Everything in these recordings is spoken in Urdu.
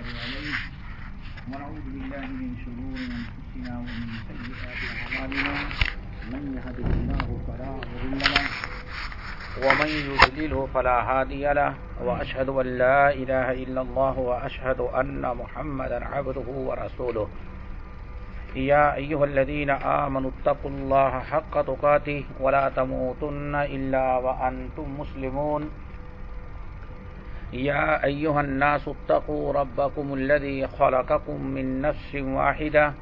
عليه ونعوذ بالله من شرور أنفسنا ومن سيئات أعمالنا من يهده الله فلا مضل له ومن يضلله فلا هادي له وأشهد أن لا إله إلا الله وأشهد أن محمدا عبده ورسوله يا أيها الذين آمنوا اتقوا الله حق تقاته ولا تموتن إلا وأنتم مسلمون يا أيها الناس اتقوا ربكم الذي خلقكم من نفس واحدة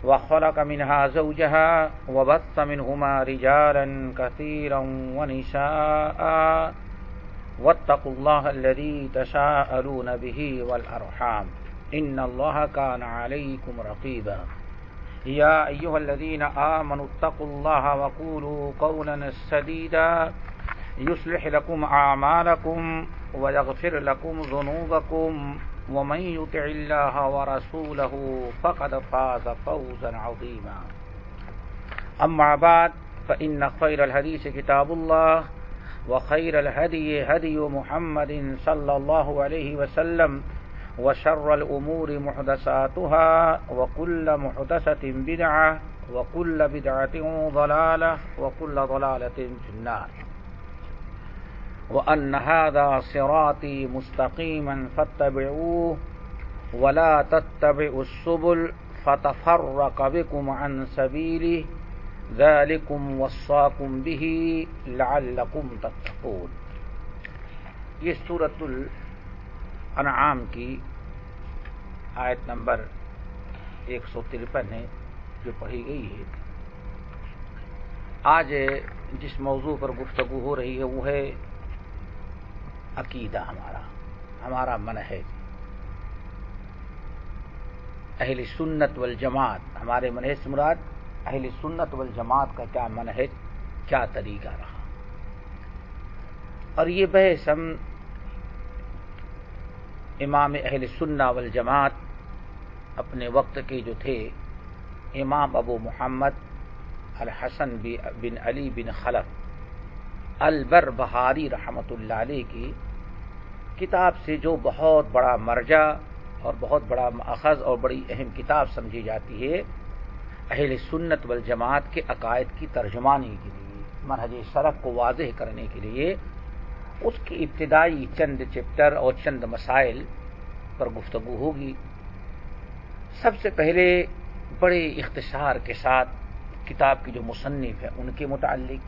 وخلق منها زوجها وبث منهما رجالا كثيرا ونساء واتقوا الله الذي تساءلون به والأرحام إن الله كان عليكم رقيبا يا أيها الذين آمنوا اتقوا الله وقولوا قولا سديدا يصلح لكم أعمالكم ويغفر لكم ذنوبكم ومن يطع الله ورسوله فقد فاز فوزا عظيما أما بعد فإن خير الحديث كتاب الله وخير الهدي هدي محمد صلى الله عليه وسلم وشر الأمور محدثاتها وكل محدثة بدعة وكل بدعة ضلالة وكل ضلالة في النار وأن هذا صراطي مستقيما فاتبعوه ولا تتبعوا السبل فتفرق بكم عن سبيله ذلكم وصاكم به لعلكم تتقون. یہ سورۃ الانعام کی آیت نمبر 153 ہے جو پڑھی گئی ہے. آج جس موضوع پر گفتگو ہو رہی ہے وہ ہے عقیدہ. ہمارا منہج اہل سنت والجماعت. ہمارے منہج سے مراد اہل سنت والجماعت کا کیا منہج، کیا طریقہ رہا. اور یہ بحث ہم امام اہل سنت والجماعت اپنے وقت کے جو تھے امام ابو محمد الحسن بن علی بن خلف البربہاری رحمۃ اللہ علیہ کی کتاب سے، جو بہت بڑا مرجع اور بہت بڑا مأخذ اور بڑی اہم کتاب سمجھی جاتی ہے اہل سنت والجماعت کے عقائد کی ترجمانی کے لیے، منہج سلف کو واضح کرنے کے لیے، اس کی ابتدائی چند چیپٹر اور چند مسائل پر گفتگو ہوگی. سب سے پہلے بڑے اختصار کے ساتھ کتاب کی جو مصنف ہے ان کے متعلق.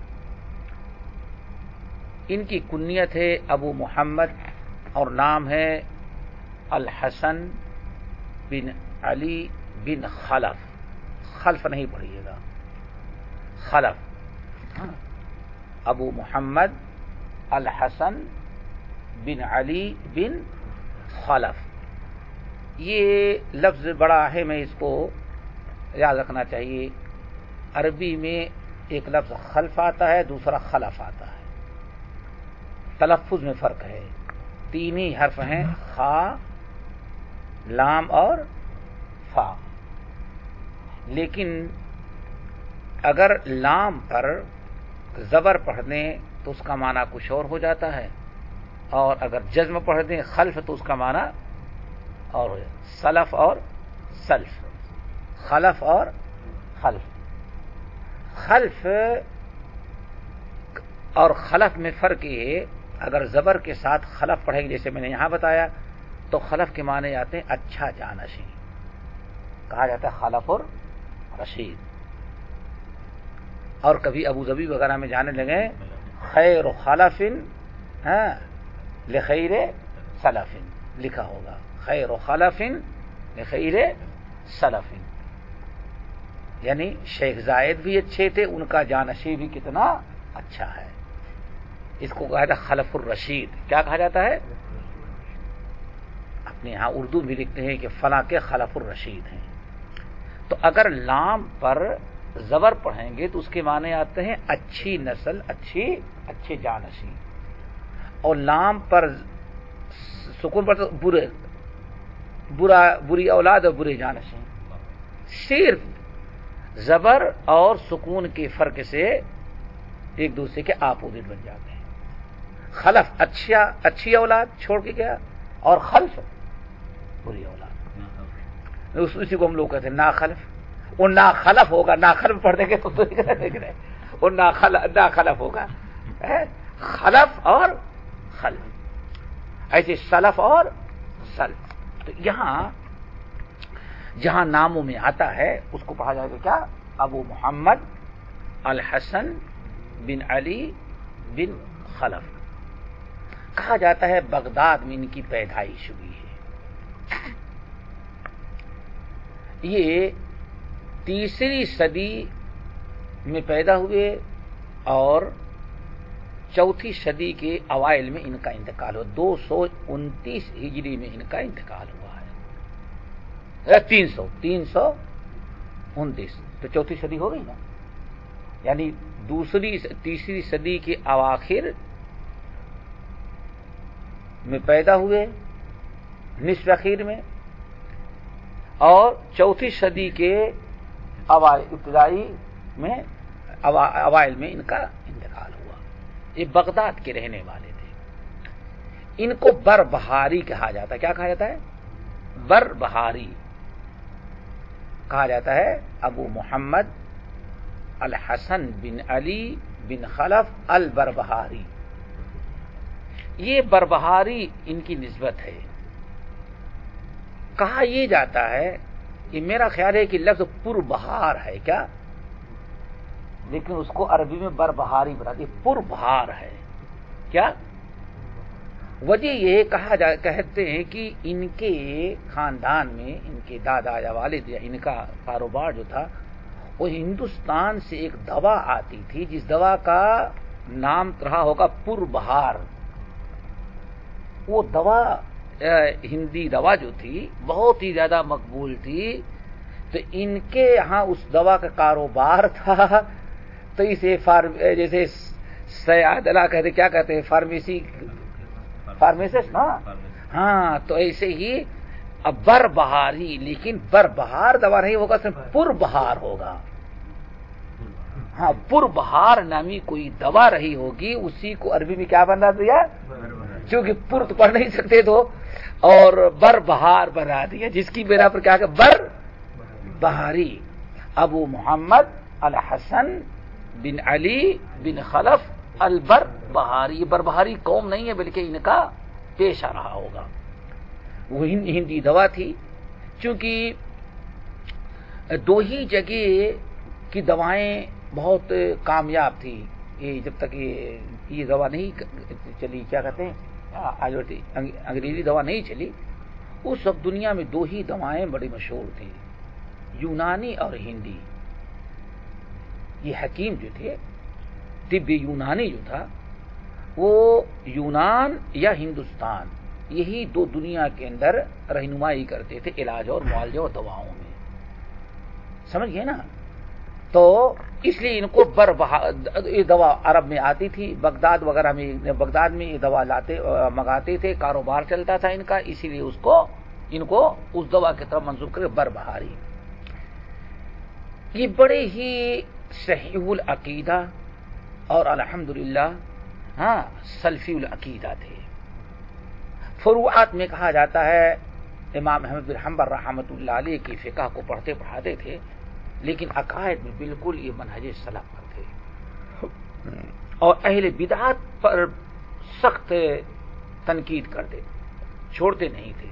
ان کی کنیت ہے ابو محمد اور نام ہے الحسن بن علی بن خلف. خلف نہیں پڑھیے گا، خلف. ابو محمد الحسن بن علی بن خلف. یہ لفظ بڑا اہم ہے، اس کو یاد رکھنا چاہیے. عربی میں ایک لفظ خلف آتا ہے، دوسرا خلف آتا ہے. تلفظ میں فرق ہے. تین ہی حرف ہیں، خا، لام اور فا. لیکن اگر لام پر زبر پڑھ دیں تو اس کا معنی کچھ اور ہو جاتا ہے، اور اگر جزم پڑھ دیں خلف تو اس کا معنی اور ہو جاتا ہے. سلف اور سلف، خلف اور خلف. خلف اور خلف میں فرق یہ، اگر زبر کے ساتھ خلف پڑھیں گے جیسے میں نے یہاں بتایا تو خلف کے معنی آتے ہیں اچھا جانشین، کہا جاتا ہے خلف اور رشید. اور کبھی ابو ظبی وغیرہ میں جانے لگے خیر خلف لخیر سلف لکھا ہوگا، خیر خلف لخیر سلف. یعنی شیخ زائد بھی اچھے تھے، ان کا جانشین بھی کتنا اچھا ہے. اس کو کہا جاتا ہے خلف الرشید. کیا کہا جاتا ہے؟ اپنے یہاں اردو میں لکھتے ہیں کہ فلاں کے خلف الرشید ہیں. تو اگر لام پر زبر پڑھیں گے تو اس کے معنی آتے ہیں اچھی نسل، اچھے جانشین. اور لام پر سکون پر تو بری اولاد اور برے جانشین. صرف زبر اور سکون کے فرق سے ایک دوسرے کے اپوزٹ بن جاتے ہیں. خلف اچھی اولاد چھوڑ کے گیا اور خلف بری اسی کو ہم لوگ کہتے ہیں ناخلف. وہ ناخلف ہوگا, ناخلف پڑھ دیں گے تو وہ ناخلف ہوگا. خلف اور خلف, ایسے سلف اور سلف. تو یہاں جہاں ناموں میں آتا ہے اس کو کہا جائے گا کیا؟ ابو محمد الحسن بن علی بن خلف. کہا جاتا ہے بغداد میں ان کی پیدائش ہوئی ہے. یہ 3 صدی میں پیدا ہوئے اور 4 صدی کے اوائل میں ان کا انتقال ہوا. 229 ہجری میں ان کا انتقال ہوا ہے. 329 تو 4 صدی ہو گئی نا, یعنی تیسری صدی کے اواخر میں پیدا ہوئے, نصف اخیر میں, اور 4 صدی کے ابتدائی میں اوائل میں ان کا انتقال ہوا. یہ بغداد کے رہنے والے تھے. ان کو بربہاری کہا جاتا ہے. کیا کہا جاتا ہے؟ بربہاری کہا جاتا ہے. ابو محمد الحسن بن علی بن خلف البربہاری. یہ بربہاری ان کی نسبت ہے. کہا یہ جاتا ہے کہ میرا خیال ہے کہ لفظ پربہار ہے کیا, لیکن اس کو عربی میں بربہاری بنا دیا. پربہار ہے کیا؟ وجہ یہ کہتے ہیں کہ ان کے خاندان میں ان کے دادا یا والد یا ان کا کاروبار جو تھا وہ ہندوستان سے ایک دوا آتی تھی جس دوا کا نام رہا ہوگا پربہار. وہ دوا ہندی دوا جو تھی بہت ہی زیادہ مقبول تھی, تو ان کے یہاں اس دوا کا کاروبار تھا. تو اسے جیسے سیادلہ کہتے, کیا کہتے ہیں, فارمیسسٹ نا, ہاں, تو ایسے ہی بربہاری, لیکن بربہار دوا نہیں ہوگا, صرف پربہار ہوگا. ہاں, پربہار نامی کوئی دوا رہی ہوگی, اسی کو عربی میں کیا بنا دیا, چونکہ پر تو پڑھ نہیں سکتے تو, اور بربہار بنا دیا, جس کی بنا پر کیا کہ بربہاری. ابو محمد الحسن بن علی بن خلف البربہاری. بربہاری قوم نہیں ہے بلکہ ان کا پیشہ رہا ہوگا. وہ ہندی دوا تھی. چونکہ 2 ہی جگہ کی دوائیں بہت کامیاب تھی. یہ جب تک یہ دوا نہیں چلی, کیا کہتے ہیں, انگریزی دوا نہیں چلی, اس وقت دنیا میں 2 ہی دوائیں بڑی مشہور تھیں, یونانی اور ہندی. یہ حکیم جو تھے, طب یونانی جو تھا, وہ یونان یا ہندوستان, یہی 2 دنیا کے اندر رہنمائی کرتے تھے علاج اور معالجہ اور دواؤں میں. سمجھ گئے نا؟ تو اس لیے ان کو یہ دوا عرب میں آتی تھی, بغداد وغیرہ میں, بغداد میں یہ دوا منگاتے تھے, کاروبار چلتا تھا ان کا, اسی لیے ان کو اس دوا کی طرف منسوب کر بربہاری. یہ بڑے ہی صحیح العقیدہ اور الحمدللہ سلفی العقیدہ تھے. فروعات میں کہا جاتا ہے امام احمد بن حنبل رحمۃ اللہ علیہ کی فقہ کو پڑھاتے تھے, لیکن عقائد میں بالکل یہ منہج سلف پر تھے, اور اہل بدعات پر سخت تنقید کرتے, چھوڑتے نہیں تھے.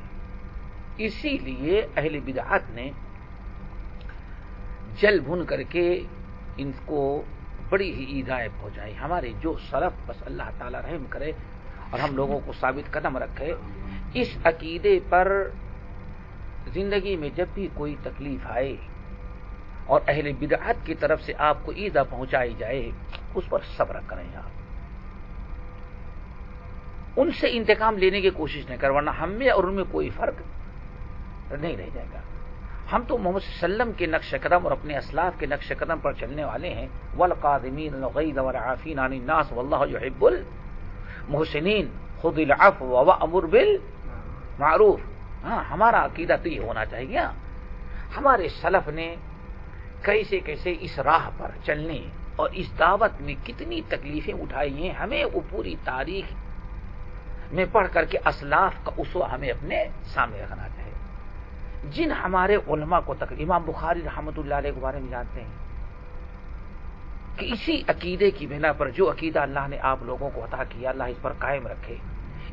اسی لیے اہل بدعات نے جل بھن کر کے ان کو بڑی ہی ایذائیں پہنچائی. ہمارے جو سلف, بس اللہ تعالی رحم کرے اور ہم لوگوں کو ثابت قدم رکھے, اس عقیدے پر زندگی میں جب بھی کوئی تکلیف آئے اور اہل بدعت کی طرف سے آپ کو ایذا پہنچائی جائے, اس پر صبر کریں. آپ ان سے انتقام لینے کی کوشش نہیں کریں, ورنہ ہم میں اور ان میں کوئی فرق نہیں رہ جائے گا. ہم تو محمد صلی اللہ علیہ وسلم کے نقش قدم اور اپنے اسلاف کے نقش قدم پر چلنے والے ہیں. والقاظمین الغیظ والعافین عن الناس واللہ یحب المحسنین خذ العفو وامر بالمعروف. ہمارا عقیدہ تو یہ ہونا چاہیے. ہمارے سلف نے کیسے کیسے اس راہ پر چلنے اور اس دعوت میں کتنی تکلیفیں اٹھائی ہیں, ہمیں وہ پوری تاریخ میں پڑھ کر کے اسلاف کا اسوہ ہمیں اپنے سامنے رکھنا چاہیے. جن ہمارے علماء کو امام بخاری رحمۃ اللہ علیہ کے بارے میں جانتے ہیں کہ اسی عقیدے کی بنا پر جو عقیدہ اللہ نے آپ لوگوں کو عطا کیا اللہ اس پر قائم رکھے،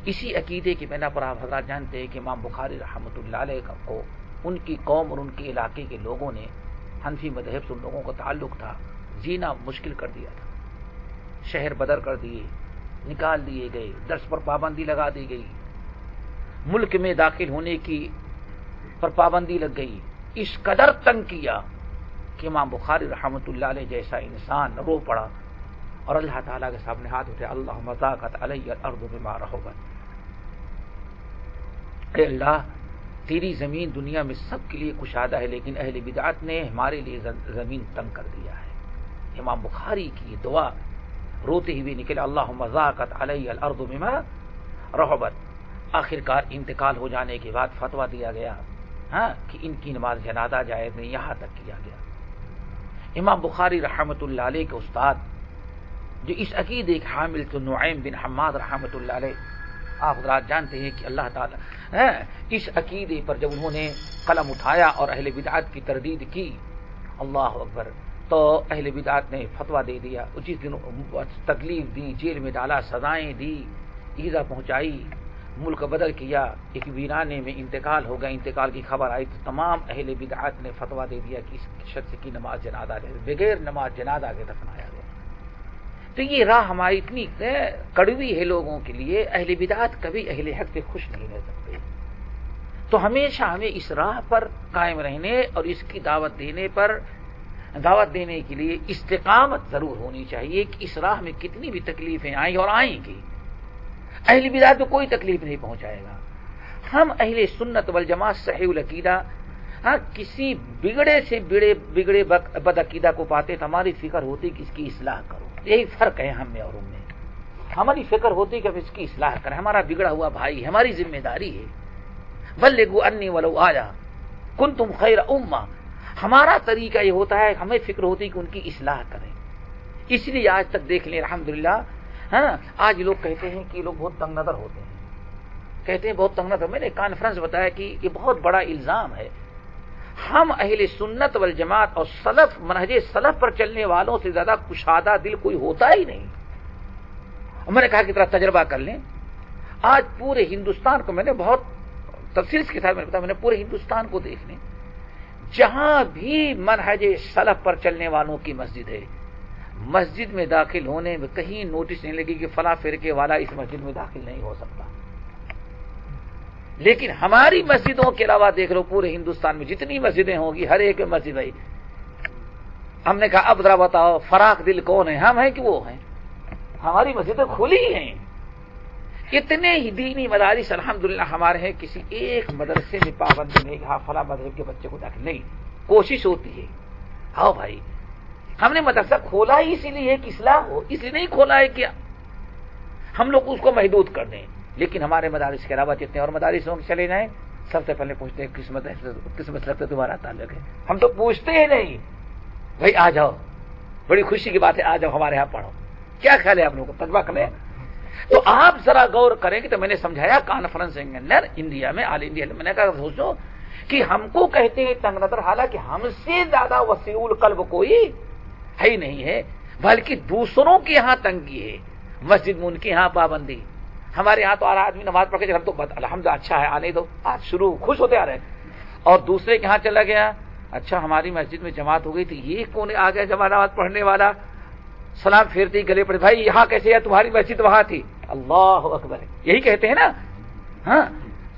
اسی عقیدے کی بنا پر آپ حضرات جانتے ہیں کہ امام بخاری رحمۃ اللہ علیہ کو ان کی قوم اور ان کے علاقے کے لوگوں نے، حنفی مذہب سے ان لوگوں کا تعلق تھا، جینا مشکل کر دیا تھا، شہر بدر کر دیے، نکال دیے گئے، درس پر پابندی لگا دی گئی، ملک میں داخل ہونے کی پر پابندی لگ گئی، اس قدر تنگ کیا کہ امام بخاری رحمۃ اللہ علیہ جیسا انسان رو پڑا اور اللہ تعالیٰ کے سامنے ہاتھ اٹھے، اللہم ضاقت علی الارض بما رحبت، اے اللہ تیری زمین دنیا میں سب کے لیے کشادہ ہے لیکن اہل بدعت نے ہمارے لیے زمین تنگ کر دیا ہے۔ امام بخاری کی یہ دعا روتے ہوئے نکلے، اللہم ضاقت علی الارض بما رحبت۔ آخر کار انتقال ہو جانے کے بعد فتویٰ دیا گیا کہ ان کی نماز جنازہ جائز نہیں، یہاں تک کیا گیا۔ امام بخاری رحمۃ اللہ علیہ کے استاد جو اس عقیدے کے حامل تو نعیم بن حماد رحمۃ اللہ علیہ، آپ حضرات جانتے ہیں کہ اللہ تعالیٰ اس عقیدے پر جب انہوں نے قلم اٹھایا اور اہل بدعت کی تردید کی، اللہ اکبر، تو اہل بدعت نے فتویٰ دے دیا، جس دن تکلیف دی، جیل میں ڈالا، سزائیں دی، ایذا پہنچائی، ملک بدل کیا، ایک ویرانے میں انتقال ہو گیا، انتقال کی خبر آئی تو تمام اہل بدعت نے فتویٰ دے دیا کہ اس شخص کی نماز جنازہ بغیر نماز جنازہ کے دفنایا گیا۔ تو یہ راہ ہماری اتنی کڑوی ہے لوگوں کے لیے، اہل بدعت کبھی اہل حق سے خوش نہیں رہ سکتے، تو ہمیشہ ہمیں اس راہ پر قائم رہنے اور اس کی دعوت دینے کے لیے استقامت ضرور ہونی چاہیے کہ اس راہ میں کتنی بھی تکلیفیں آئیں اور آئیں گی، اہل بدعت کو کوئی تکلیف نہیں پہنچائے گا۔ ہم اہل سنت والجماعت صحیح العقیدہ کسی بگڑے سے بگڑے بدعقیدہ کو پاتے تو ہماری فکر ہوتی کہ اس کی اصلاح کرو، یہی فرق ہے ہم میں اور ان میں، ہماری فکر ہوتی کہ اب اس کی اصلاح کریں، ہمارا بگڑا ہوا بھائی، ہماری ذمہ داری ہے، بلغوا انی ولو آیا کنتم خیر امہ، ہمارا طریقہ یہ ہوتا ہے، ہمیں فکر ہوتی کہ ان کی اصلاح کریں۔ اس لیے آج تک دیکھ لیں الحمدللہ، آج لوگ کہتے ہیں کہ لوگ بہت تنگ نظر ہوتے ہیں، کہتے ہیں بہت تنگ نظر، میں نے کانفرنس بتایا کہ یہ بہت بڑا الزام ہے، ہم اہل سنت والجماعت اور سلف منہج سلف پر چلنے والوں سے زیادہ کشادہ دل کوئی ہوتا ہی نہیں۔ میں نے کہا کہ ذرا تجربہ کر لیں، آج پورے ہندوستان کو، میں نے بہت تفصیل کے ساتھ میں نے پورے ہندوستان کو دیکھ لیں، جہاں بھی منہج سلف پر چلنے والوں کی مسجد ہے، مسجد میں داخل ہونے میں کہیں نوٹس نہیں لگی کہ فلاں فرقے والا اس مسجد میں داخل نہیں ہو سکتا، لیکن ہماری مسجدوں کے علاوہ دیکھ لو پورے ہندوستان میں جتنی مسجدیں ہوں گی، ہر ایک مسجد ہے، ہم نے کہا اب ذرا بتاؤ فراخ دل کون ہے، ہم ہیں کہ وہ ہیں؟ ہماری مسجدیں کھلی ہیں، اتنے ہی دینی مدارس الحمدللہ ہمارے ہیں، کسی ایک مدرسے میں پابندی نہیں کہ ہاں فلاں مذہب کے بچے کو داخل نہیں، کوشش ہوتی ہے، ہاں بھائی ہم نے مدرسہ کھولا ہی اسی لیے کہ اصلاح ہو، اس لیے نہیں کھولا ہے کہ ہم لوگ اس کو محدود کر دیں، لیکن ہمارے مدارس کے علاوہ جتنے اور مدارس ہوں گے چلے جائیں، سب سے پہلے پوچھتے ہیں کس مسلک سے تمہارا تعلق ہے، ہم تو پوچھتے ہی نہیں، بھائی آ جاؤ، بڑی خوشی کی بات ہے، آ جاؤ ہمارے یہاں پڑھو، کیا خیال ہے آپ لوگوں کو، تجربہ کریں۔ تو آپ ذرا غور کریں کہ تو میں نے سمجھایا کانفرنس کے اندر انڈیا میں، آل انڈیا میں نے کہا سوچو کہ ہم کو کہتے ہیں تنگ نظر، حالانکہ ہم سے زیادہ وسیع القلب کوئی ہے ہی نہیں ہے، بلکہ دوسروں کے یہاں تنگی ہے، مسجد میں ان کے یہاں پابندی، ہمارے یہاں تو آدمی نماز پڑھ کے ہم تو الحمدللہ اچھا ہے آنے دو، آج شروع خوش ہوتے آ رہے ہیں، اور دوسرے کے یہاں چلا گیا، اچھا ہماری مسجد میں جماعت ہو گئی تھی، یہ کون آ گیا جماعت نماز پڑھنے والا، سلام پھیرتے ہی گلے پڑے، بھائی یہاں کیسے ہے، تمہاری مسجد وہاں تھی، اللہ اکبر، یہی کہتے ہیں نا، ہاں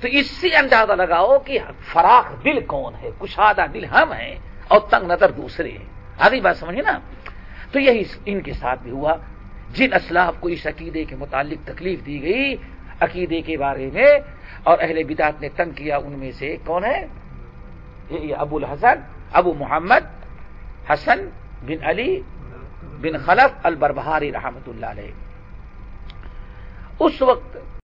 تو اس سے اندازہ لگاؤ کہ فراخ دل کون ہے، کشادہ دل ہم ہیں اور تنگ نظر دوسرے ہیں، آگے بات سمجھے نا۔ تو یہی ان کے ساتھ بھی ہوا، جن اسلاف کو اس عقیدے کے متعلق تکلیف دی گئی عقیدے کے بارے میں اور اہل بدعت نے تنگ کیا، ان میں سے کون ہے، یہ ابو محمد حسن بن علی بن خلف البربہاری رحمۃ اللہ علیہ۔ اس وقت